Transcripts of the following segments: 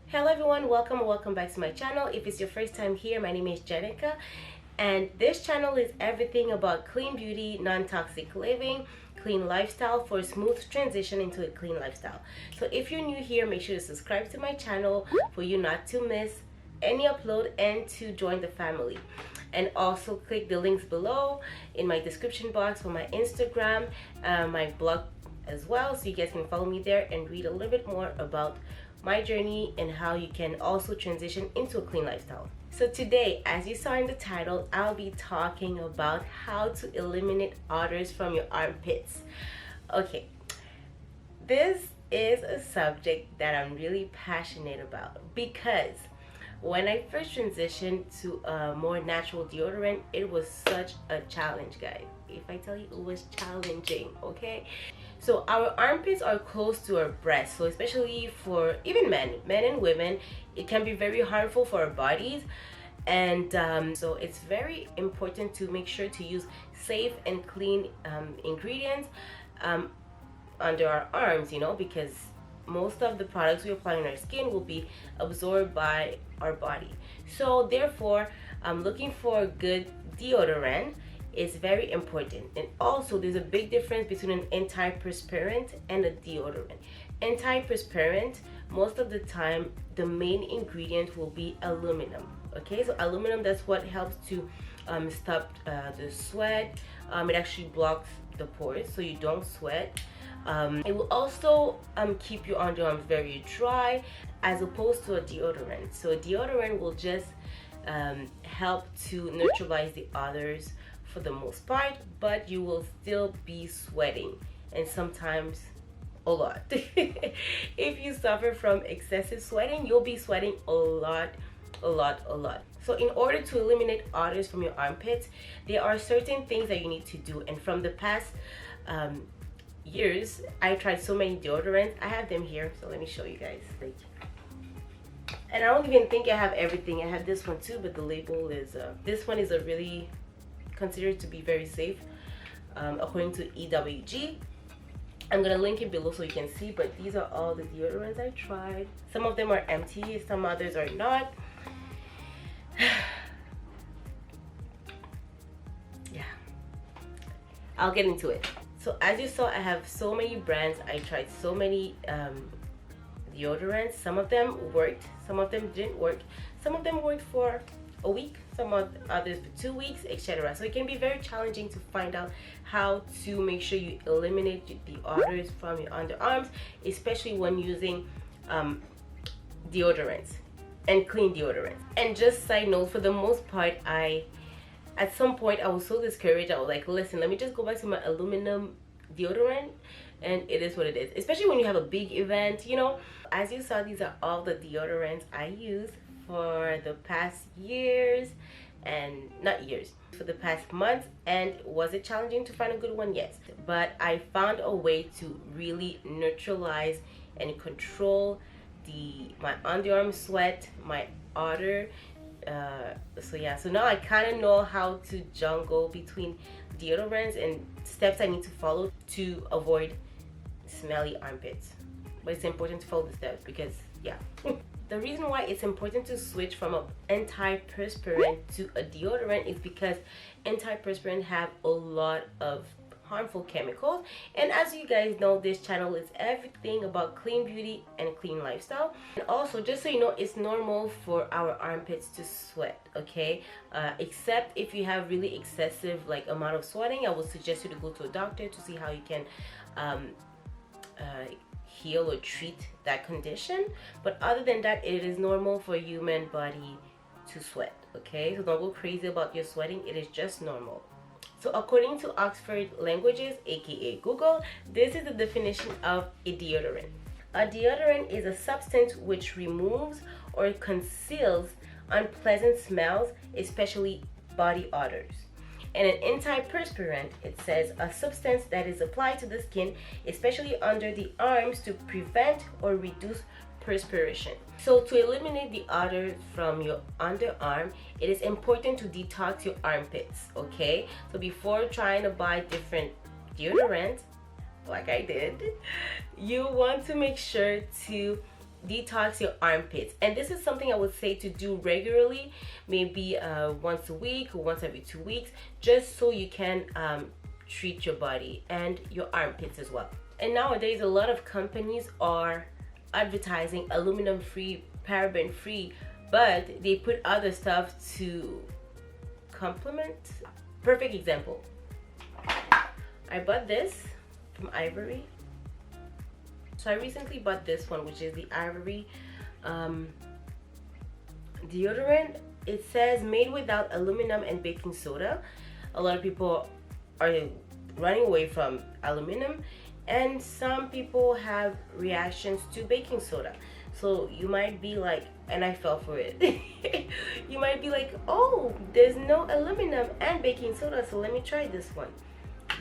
Hello everyone, welcome back to my channel. If it's your first time here, my name is Génika, and this channel is everything about clean beauty, non-toxic living, clean lifestyle for a smooth transition into a clean lifestyle. So if you're new here, make sure to subscribe to my channel for you not to miss any upload and to join the family. And also click the links below in my description box for my Instagram, my blog as well, so you guys can follow me there and read a little bit more about my journey and how you can also transition into a clean lifestyle. So today, as you saw in the title, I'll be talking about how to eliminate odors from your armpits. Okay, this is a subject that I'm really passionate about because when I first transitioned to a more natural deodorant, it was such a challenge, guys. If I tell you, it was challenging, okay? So our armpits are close to our breasts, so especially for even men and women, it can be very harmful for our bodies. And so it's very important to make sure to use safe and clean ingredients under our arms, you know, because most of the products we apply on our skin will be absorbed by our body. So therefore, looking for a good deodorant is very important. And also there's a big difference between an antiperspirant and a deodorant. Antiperspirant, most of the time the main ingredient will be aluminum. Okay, so aluminum, that's what helps to stop the sweat. It actually blocks the pores so you don't sweat. It will also keep your underarms very dry as opposed to a deodorant. So a deodorant will just help to neutralize the odors for the most part, but you will still be sweating, and sometimes a lot. If you suffer from excessive sweating, you'll be sweating a lot. So in order to eliminate odors from your armpits, there are certain things that you need to do. And from the past years, I tried so many deodorants. I have them here, so let me show you guys. And I don't even think I have everything. I have this one too, but the label is this one is a really considered to be very safe according to EWG. I'm gonna link it below so you can see, but these are all the deodorants I tried. Some of them are empty, some others are not. Yeah, I'll get into it. So as you saw, I have so many brands. I tried so many deodorants. Some of them worked, some of them didn't work. Some of them worked for a week, some of others for 2 weeks, etc. So it can be very challenging to find out how to make sure you eliminate the odors from your underarms, especially when using deodorants and clean deodorants. And just side note, for the most part, at some point I was so discouraged. I was like, listen, let me just go back to my aluminum deodorant, and it is what it is, especially when you have a big event, you know. As you saw, these are all the deodorants I use for the past years, and not years, for the past months. And was it challenging to find a good one? Yes, but I found a way to really neutralize and control my underarm sweat, my odor. So yeah, so now I kind of know how to juggle between deodorants and steps I need to follow to avoid smelly armpits. But it's important to follow the steps because yeah. The reason why it's important to switch from an antiperspirant to a deodorant is because antiperspirant have a lot of harmful chemicals. And as you guys know, this channel is everything about clean beauty and clean lifestyle. And also, just so you know, it's normal for our armpits to sweat, okay? Except if you have really excessive amount of sweating, I would suggest you to go to a doctor to see how you can heal or treat that condition. But other than that, it is normal for human body to sweat, okay? So don't go crazy about your sweating. It is just normal. So according to Oxford Languages, aka Google, this is the definition of a deodorant. A deodorant is a substance which removes or conceals unpleasant smells, especially body odors. And an antiperspirant, it says, a substance that is applied to the skin, especially under the arms, to prevent or reduce perspiration. So to eliminate the odor from your underarm, it is important to detox your armpits, okay? So before trying to buy different deodorants, like I did, you want to make sure to detox your armpits. And this is something I would say to do regularly, maybe once a week or once every 2 weeks, just so you can treat your body and your armpits as well. And nowadays a lot of companies are advertising aluminum free, paraben free, but they put other stuff to complement. Perfect example, I bought this from Ivory. So I recently bought this one, which is the Ivory deodorant. It says made without aluminum and baking soda. A lot of people are running away from aluminum, and some people have reactions to baking soda. So you might be like, and I fell for it. You might be like, oh, there's no aluminum and baking soda, so let me try this one.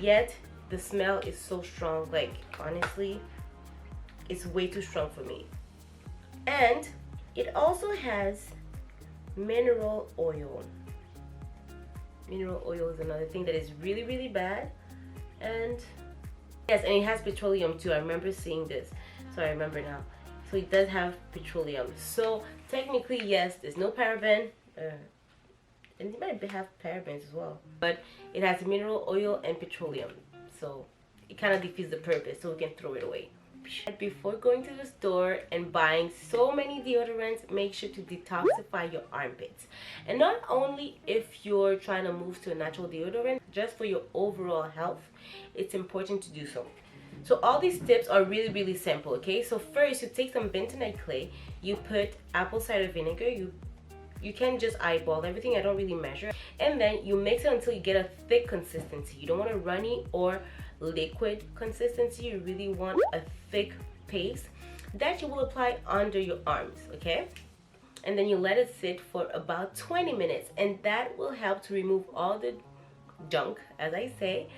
Yet the smell is so strong, like honestly, it's way too strong for me. And it also has mineral oil. Mineral oil is another thing that is really, really bad. And yes, and it has petroleum too. I remember seeing this, so I remember now. So it does have petroleum. So technically, yes, there's no paraben, and it might have parabens as well, but it has mineral oil and petroleum, so it kind of defeats the purpose, so we can throw it away. Before going to the store and buying so many deodorants, make sure to detoxify your armpits. And not only if you're trying to move to a natural deodorant, just for your overall health, it's important to do so. So all these tips are really, really simple, okay? So first, you take some bentonite clay, you put apple cider vinegar, you can just eyeball everything, I don't really measure, and then you mix it until you get a thick consistency. You don't want a runny or liquid consistency, you really want a thick paste that you will apply under your arms, okay? And then you let it sit for about 20 minutes, and that will help to remove all the junk, as I say,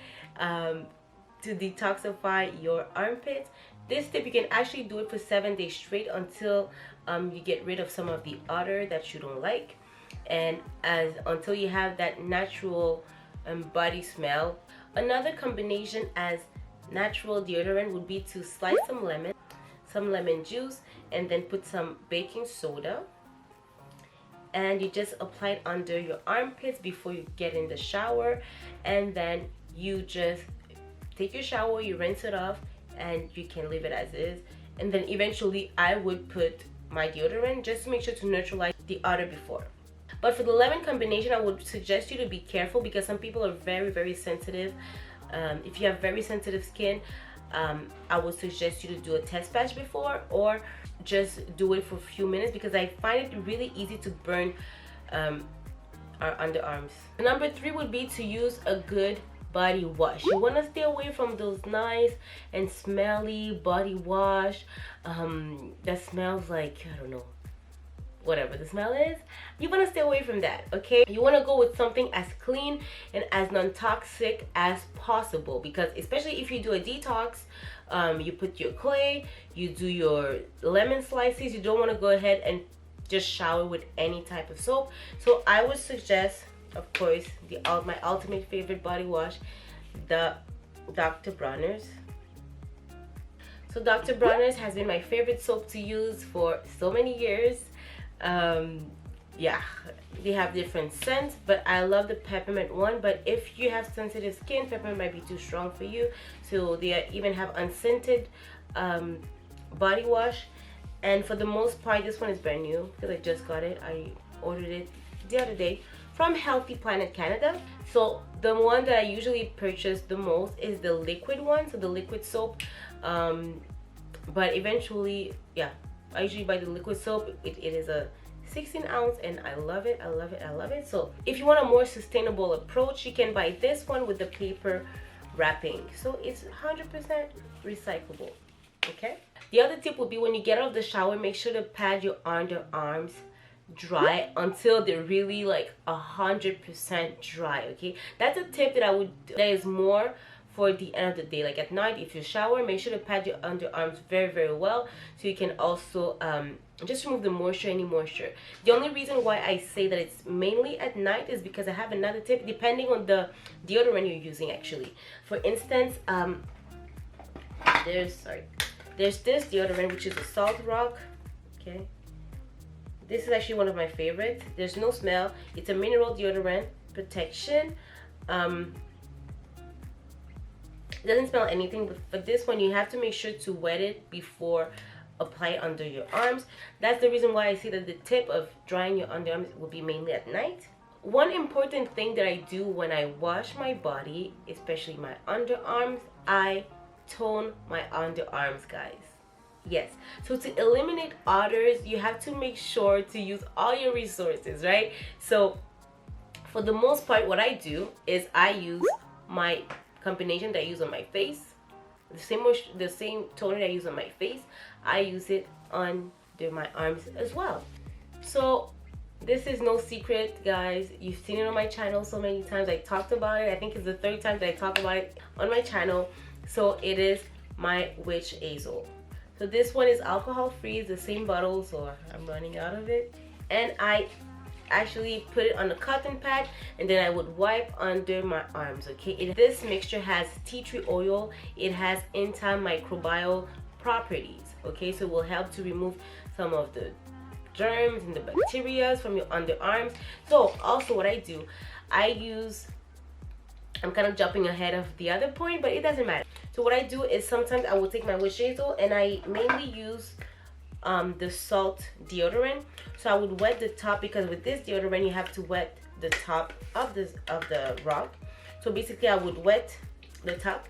to detoxify your armpits. This tip, you can actually do it for 7 days straight until you get rid of some of the odor that you don't like, and until you have that natural body smell. Another combination as natural deodorant would be to slice some lemon juice, and then put some baking soda, and you just apply it under your armpits before you get in the shower. And then you just take your shower, you rinse it off, and you can leave it as is. And then eventually I would put my deodorant just to make sure to neutralize the odor before. But for the lemon combination, I would suggest you to be careful, because some people are very, very sensitive. If you have very sensitive skin, I would suggest you to do a test patch before, or just do it for a few minutes, because I find it really easy to burn our underarms. Number 3 would be to use a good body wash. You want to stay away from those nice and smelly body wash that smells like, I don't know, whatever the smell is. You want to stay away from that, okay? You want to go with something as clean and as non-toxic as possible, because especially if you do a detox, you put your clay, you do your lemon slices, you don't want to go ahead and just shower with any type of soap. So I would suggest, of course, my ultimate favorite body wash, the Dr. Bronner's. So Dr. Bronner's has been my favorite soap to use for so many years. Yeah, they have different scents, but I love the peppermint one. But if you have sensitive skin, peppermint might be too strong for you, so they even have unscented body wash. And for the most part, this one is brand new because I just got it. I ordered it the other day from Healthy Planet Canada. So the one that I usually purchase the most is the liquid one, so the liquid soap. But eventually, yeah, I usually buy the liquid soap. It is a 16 ounce, and I love it. I love it. I love it. So if you want a more sustainable approach, you can buy this one with the paper wrapping, so it's 100% recyclable. Okay, the other tip would be, when you get out of the shower, make sure to pad your underarms dry until they're really like 100% dry. Okay, that's a tip that I would do. That is more for the end of the day, like at night. If you shower, make sure to pad your underarms very, very well, so you can also just remove the moisture, any moisture. The only reason why I say that it's mainly at night is because I have another tip depending on the deodorant you're using. Actually, for instance, there's this deodorant, which is a Salt Rock okay? This is actually one of my favorites. There's no smell. It's a mineral deodorant protection. It doesn't smell anything, but for this one you have to make sure to wet it before apply it under your arms. That's the reason why I see that the tip of drying your underarms will be mainly at night. One important thing that I do when I wash my body, especially my underarms, I tone my underarms, guys. Yes, so to eliminate odors, you have to make sure to use all your resources, right? So for the most part, what I do is I use my combination that I use on my face, the same toner that I use on my face, I use it under my arms as well. So this is no secret, guys. You've seen it on my channel so many times. I talked about it. I think it's the third time that I talk about it on my channel. So it is my witch hazel. So this one is alcohol free. It's the same bottle, so I'm running out of it. And I actually put it on a cotton pad, and then I would wipe under my arms, okay? This mixture has tea tree oil. It has antimicrobial properties, okay? So it will help to remove some of the germs and the bacteria from your underarms. So also what I do, I'm kind of jumping ahead of the other point, but it doesn't matter. So what I do is sometimes I will take my witch hazel and I mainly use the salt deodorant. So I would wet the top, because with this deodorant you have to wet the top of the rock. So basically I would wet the top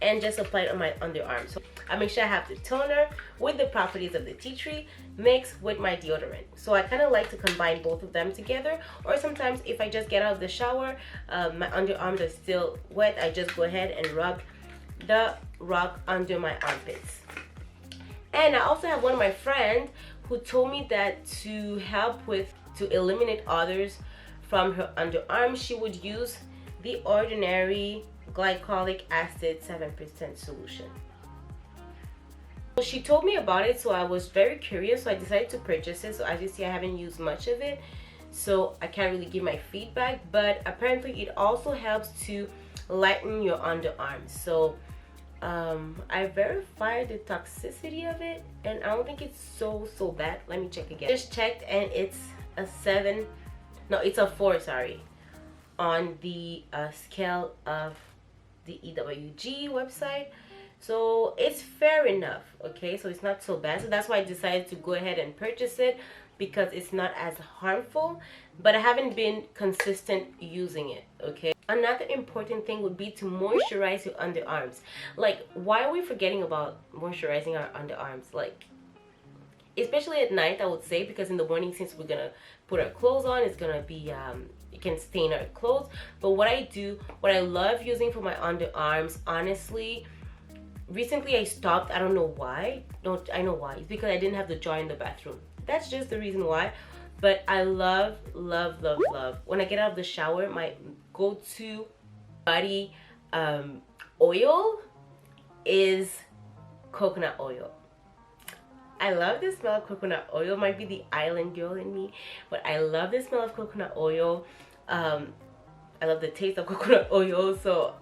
and just apply it on my underarm. So I make sure I have the toner with the properties of the tea tree mixed with my deodorant. So I kind of like to combine both of them together. Or sometimes if I just get out of the shower, my underarms are still wet, I just go ahead and rub the rock under my armpits. And I also have one of my friends who told me that to eliminate odors from her underarms, she would use the ordinary glycolic acid 7% solution. She told me about it, so I was very curious, so I decided to purchase it. So as you see, I haven't used much of it, so I can't really give my feedback, but apparently it also helps to lighten your underarms. So I verified the toxicity of it, and I don't think it's so bad. Let me check again. Just checked, and it's a 4, sorry, on the scale of the EWG website. So it's fair enough, okay? So it's not so bad. So that's why I decided to go ahead and purchase it, because it's not as harmful, but I haven't been consistent using it, okay? Another important thing would be to moisturize your underarms. Like, why are we forgetting about moisturizing our underarms? Like, especially at night, I would say, because in the morning, since we're gonna put our clothes on, it's gonna be it can stain our clothes. But what I love using for my underarms, honestly, recently I stopped. I don't know why. I know why. It's because I didn't have the jar in the bathroom. That's just the reason why. But I love when I get out of the shower, my go-to body oil is coconut oil. I love the smell of coconut oil. Might be the island girl in me, but I love the smell of coconut oil. I love the taste of coconut oil, so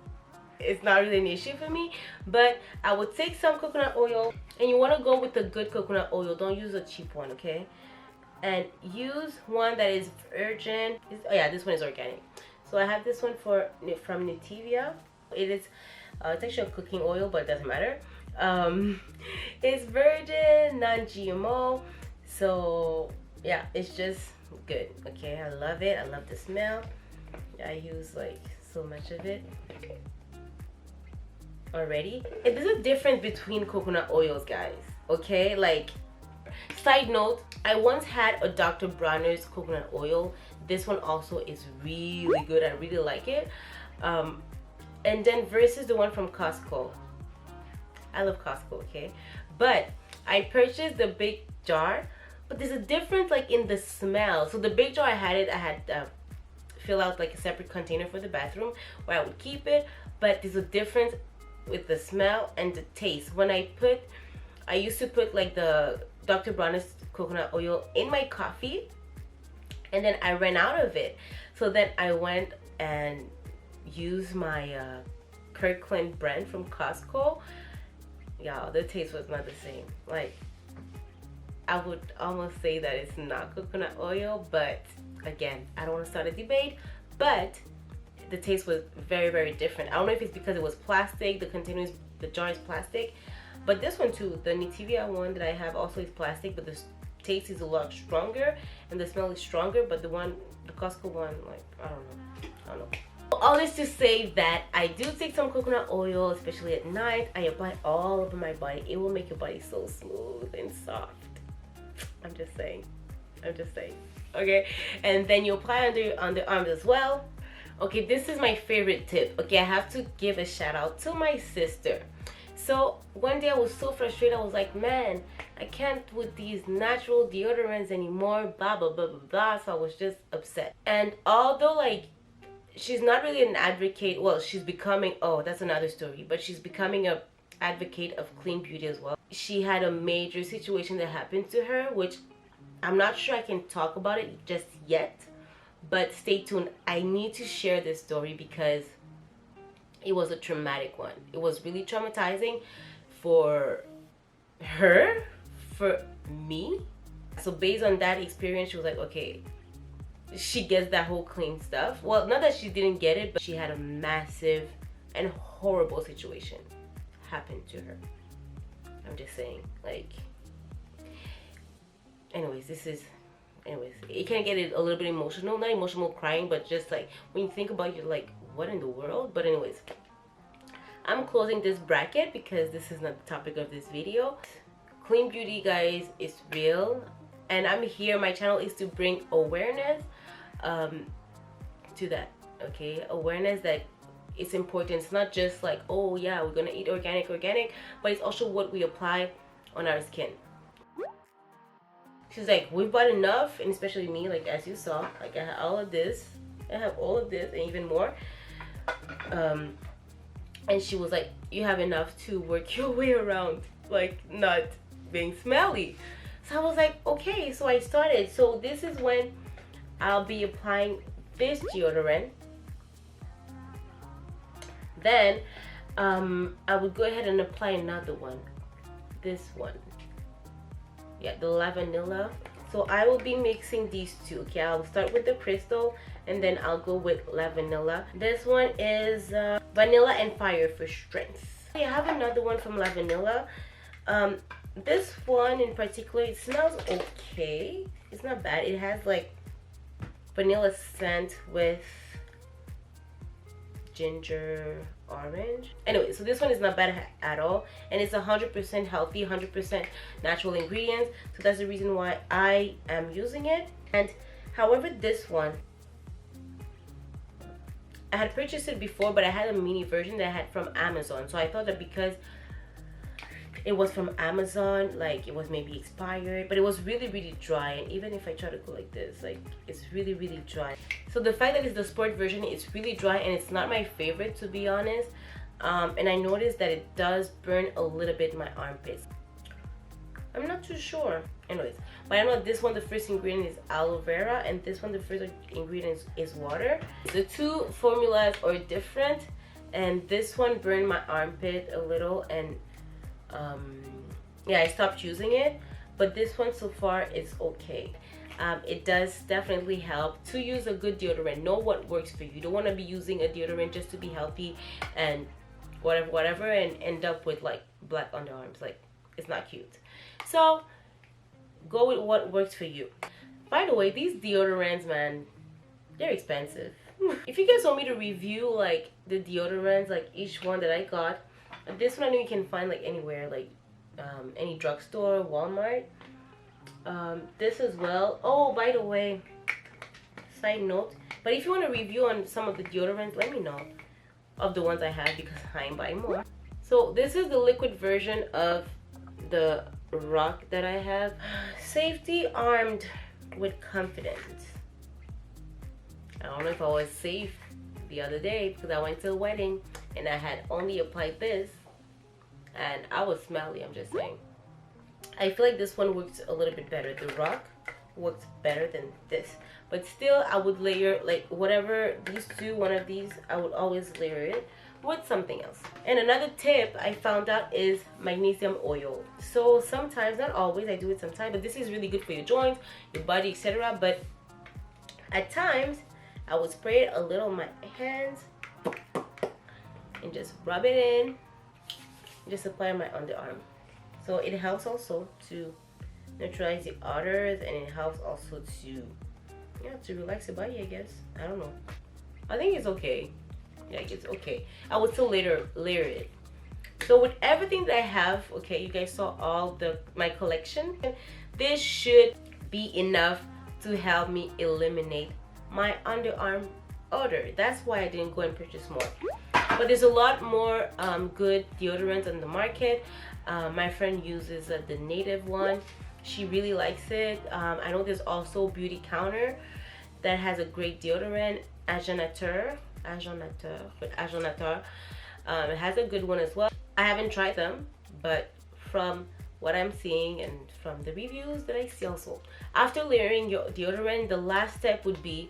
it's not really an issue for me. But I would take some coconut oil, and you want to go with a good coconut oil. Don't use a cheap one, okay? And use one that is virgin. Oh yeah, this one is organic. So I have this one from NÉTIVE. It's actually a cooking oil, but it doesn't matter. It's virgin, non-GMO. So yeah, it's just good, okay? I love it. I love the smell. I use like so much of it already. And there's a difference between coconut oils, guys, okay? Like, side note, I once had a Dr. Bronner's coconut oil. This one also is really good. I really like it. And then versus the one from Costco. I love Costco, okay? But I purchased the big jar, but there's a difference like in the smell. So the big jar I had fill out like a separate container for the bathroom where I would keep it, but there's a difference with the smell and the taste. When I used to put like the Dr. Bronner's coconut oil in my coffee, and then I ran out of it. So then I went and used my Kirkland brand from Costco. Yeah, the taste was not the same. Like, I would almost say that it's not coconut oil, but again, I don't want to start a debate, but the taste was very, very different. I don't know if it's because it was plastic, the jar is plastic, but this one too, the NÉTIVE one that I have also is plastic, but the taste is a lot stronger and the smell is stronger, but the Costco one, like, I don't know. All this to say that I do take some coconut oil, especially at night. I apply all over my body. It will make your body so smooth and soft. I'm just saying. Okay, and then you apply on the arms as well. Okay, this is my favorite tip. Okay, I have to give a shout out to my sister. So one day I was so frustrated. I was like, man, I can't with these natural deodorants anymore, blah blah blah blah blah. So I was just upset. And although, like, she's not really an advocate, well, she's becoming, oh, that's another story, but she's becoming a advocate of clean beauty as well. She had a major situation that happened to her, which I'm not sure I can talk about it just yet, but stay tuned. I need to share this story because it was a traumatic one. It was really traumatizing for her, for me. So based on that experience, she was like, okay, she gets that whole clean stuff. Well, not that she didn't get it, but she had a massive and horrible situation happen to her. I'm just saying, like, anyways, it can get it a little bit emotional, not emotional crying, but just like when you think about it, you're like, what in the world? But anyways, I'm closing this bracket because this is not the topic of this video. Clean beauty, guys, is real, and I'm here, my channel is to bring awareness to that. Okay, awareness that it's important. It's not just like, oh yeah, we're gonna eat organic, but it's also what we apply on our skin. She's like, we've bought enough, and especially me, like, as you saw, like, I have all of this, I have all of this and even more, and she was like, you have enough to work your way around, like, not being smelly. So I was like, okay. So I started. So this is when I'll be applying this deodorant. Then I would go ahead and apply another one, this one, yeah, the La Vanilla. So I will be mixing these two. Okay, I'll start with the crystal and then I'll go with La Vanilla. This one is Vanilla and Fire for strength. I have another one from La Vanilla. This one in particular, it smells okay. It's not bad. It has like vanilla scent with ginger orange. Anyway, so this one is not bad at all, and it's 100% healthy, 100% natural ingredients. So that's the reason why I am using it. And however, this one, I had purchased it before, but I had a mini version that I had from Amazon. So I thought that because it was from Amazon, like, it was maybe expired, but it was really, really dry. And even if I try to go like this, like, it's really, really dry. So the fact that it's the sport version, it's really dry, and it's not my favorite, to be honest. And I noticed that it does burn a little bit my armpits. I'm not too sure. Anyways, but I know this one, the first ingredient is aloe vera, and this one, the first ingredient is water. The two formulas are different, and this one burned my armpit a little, and yeah, I stopped using it. But this one so far is okay. It does definitely help to use a good deodorant. Know what works for you. You don't want to be using a deodorant just to be healthy and whatever and end up with like black underarms. Like, it's not cute. So go with what works for you. By the way, these deodorants, man, they're expensive. If you guys want me to review like the deodorants, like each one that I got, this one I know you can find like anywhere, like any drugstore, Walmart. This as well. Oh, by the way, side note, but if you want a review on some of the deodorants, let me know of the ones I have, because I'm buying more. So this is the liquid version of the rock that I have. Safety armed with confidence. I don't know if I was safe the other day because I went to a wedding and I had only applied this and I was smelly. I'm just saying. I feel like this one works a little bit better. The rock works better than this, but still I would layer, like, whatever, these two, one of these, I would always layer it with something else. And another tip I found out is magnesium oil. So sometimes, not always, I do it sometimes, but this is really good for your joints, your body, etc. But at times I would spray it a little on my hands and just rub it in, just apply on my underarm. So it helps also to neutralize the odors, and it helps also to, yeah, to relax the body, I guess. I don't know, I think it's okay. Yeah, it's okay. I would still layer it. So with everything that I have, okay, you guys saw all my collection. This should be enough to help me eliminate my underarm odor. That's why I didn't go and purchase more. But there's a lot more good deodorants on the market. My friend uses the NÉTIVE one. She really likes it. I know there's also Beauty Counter that has a great deodorant, Agénateur. It has a good one as well. I haven't tried them, but from what I'm seeing and from the reviews that I see also, after layering your deodorant, the last step would be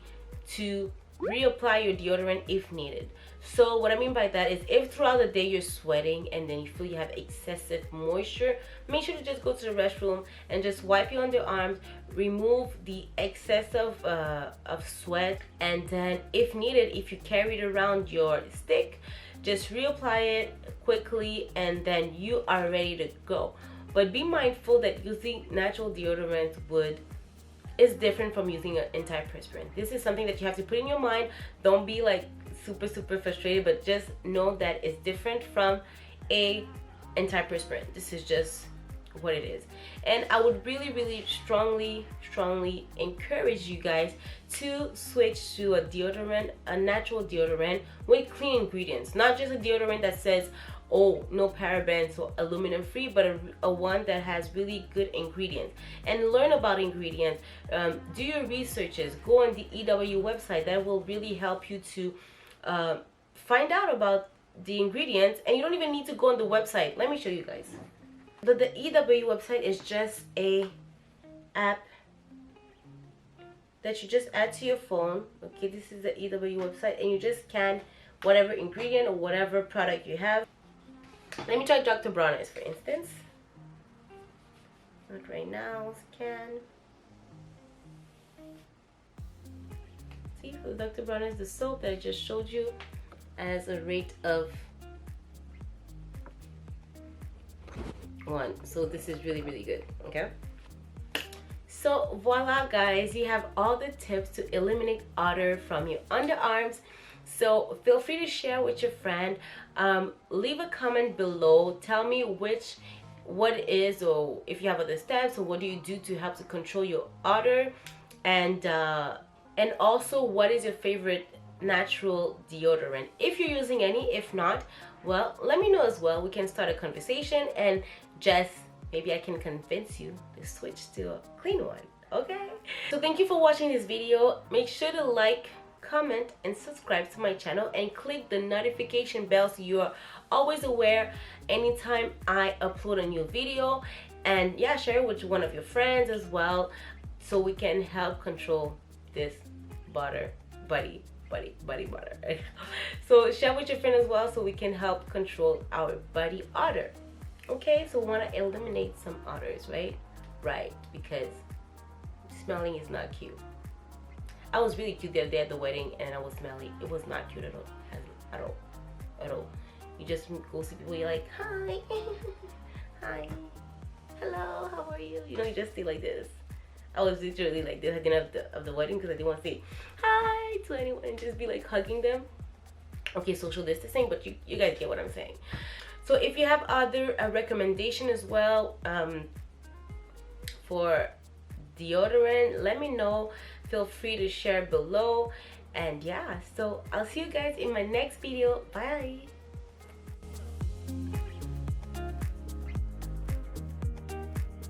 to reapply your deodorant if needed. So what I mean by that is, if throughout the day you're sweating and then you feel you have excessive moisture, make sure to just go to the restroom and just wipe your underarms, remove the excess of sweat, and then if needed, if you carried around your stick, just reapply it quickly and then you are ready to go. But be mindful that using natural deodorant is different from using an antiperspirant. This is something that you have to put in your mind. Don't be like super frustrated, but just know that it's different from a antiperspirant. This is just what it is. And I would really strongly encourage you guys to switch to a deodorant, a natural deodorant with clean ingredients, not just a deodorant that says, oh, no parabens or aluminum free, but a one that has really good ingredients. And learn about ingredients. Do your researches. Go on the EW website. That will really help you to find out about the ingredients, and you don't even need to go on the website. Let me show you guys. The EW website is just a app that you just add to your phone. Okay, this is the EW website, and you just scan whatever ingredient or whatever product you have. Let me try Dr. Bronner's, for instance. Not right now. Scan. See, for Dr. Bronner's, the soap that I just showed you has a rate of 1. So this is really good. Okay. So voila, guys, you have all the tips to eliminate odor from your underarms. So feel free to share with your friend. Leave a comment below. Tell me what it is, or if you have other steps, or what do you do to help to control your odor, and also what is your favorite natural deodorant, if you're using any. If not, well, let me know as well. We can start a conversation, and just maybe I can convince you to switch to a clean one. Okay, so thank you for watching this video. Make sure to like, comment, and subscribe to my channel, and click the notification bell so you are always aware anytime I upload a new video. And yeah, share it with one of your friends as well, so we can help control this buddy butter. So share with your friend as well, so we can help control our body odor. Okay, so we want to eliminate some odors, right? Because smelling is not cute. I was really cute the other day at the wedding, and I was smelly. It was not cute at all. You just go see people, you're like, hi, hi, hello, how are you? You know, you just stay like this. I was literally like this at the end of the wedding, because I didn't want to say hi to anyone and just be like hugging them. Okay, social distancing, but you guys get what I'm saying. So if you have other recommendation as well for deodorant, let me know. Feel free to share below. And yeah, so I'll see you guys in my next video. Bye.